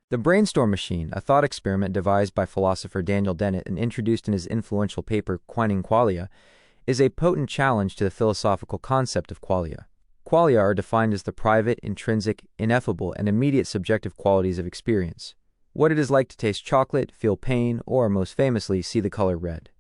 The Brainstorm machine, a thought experiment devised by philosopher Dennett and introduced in his influential paper Qualia, is a potent challenge to the philosophical concept of qualia. Qualia are defined as the private, intrinsic, ineffable, and immediate subjective qualities of experience. What it is like to taste chocolate, feel pain, or, most famously, see the color red.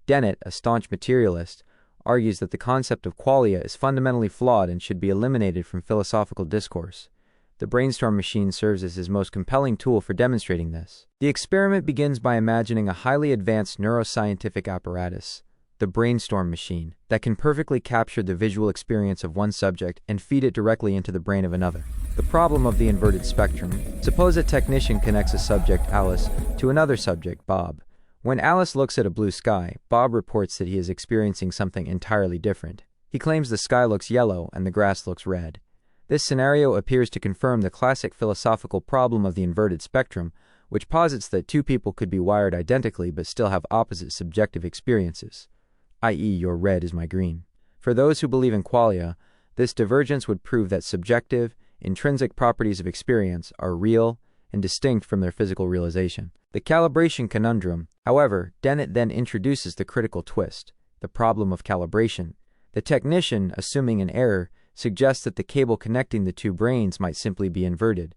Dennett, a staunch materialist, argues that the concept of qualia is fundamentally flawed and should be eliminated from philosophical discourse. The Brainstorm machine serves as his most compelling tool for demonstrating this. The experiment begins by imagining a highly advanced neuroscientific apparatus, the Brainstorm machine, that can perfectly capture the visual experience of one subject and feed it directly into the brain of another. The problem of the inverted spectrum. Suppose a technician connects a subject, Alice, to another subject, Bob. When Alice looks at a blue sky, Bob reports that he is experiencing something entirely different. He claims the sky looks yellow and the grass looks red. This scenario appears to confirm the classic philosophical problem of the inverted spectrum, which posits that two people could be wired identically but still have opposite subjective experiences, i.e., your red is my green. For those who believe in qualia, this divergence would prove that subjective, intrinsic properties of experience are real and distinct from their physical realization. The calibration conundrum. However, Dennett then introduces the critical twist, the problem of calibration. The technician, assuming an error, suggests that the cable connecting the two brains might simply be inverted.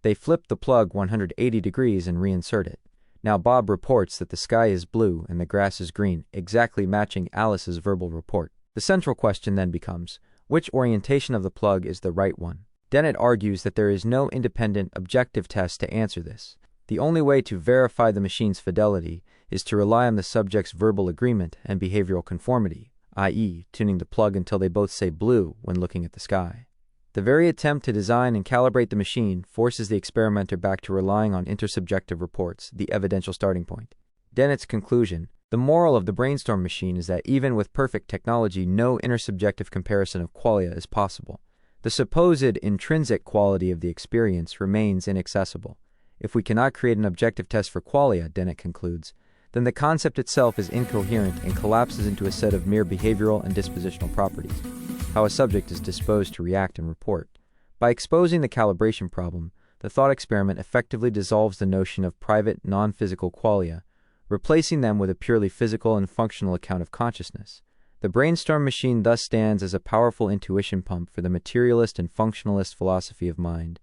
They flip the plug 180 degrees and reinsert it. Now Bob reports that the sky is blue and the grass is green, exactly matching Alice's verbal report. The central question then becomes, which orientation of the plug is the right one? Dennett argues that there is no independent, objective test to answer this. The only way to verify the machine's fidelity is to rely on the subject's verbal agreement and behavioral conformity, i.e., tuning the plug until they both say blue when looking at the sky. The very attempt to design and calibrate the machine forces the experimenter back to relying on intersubjective reports, the evidential starting point. Dennett's conclusion: the moral of the Brainstorm machine is that even with perfect technology, no intersubjective comparison of qualia is possible. The supposed intrinsic quality of the experience remains inaccessible. If we cannot create an objective test for qualia, Dennett concludes, then the concept itself is incoherent and collapses into a set of mere behavioral and dispositional properties, how a subject is disposed to react and report. By exposing the calibration problem, the thought experiment effectively dissolves the notion of private, non-physical qualia, replacing them with a purely physical and functional account of consciousness. The Brainstorm machine thus stands as a powerful intuition pump for the materialist and functionalist philosophy of mind.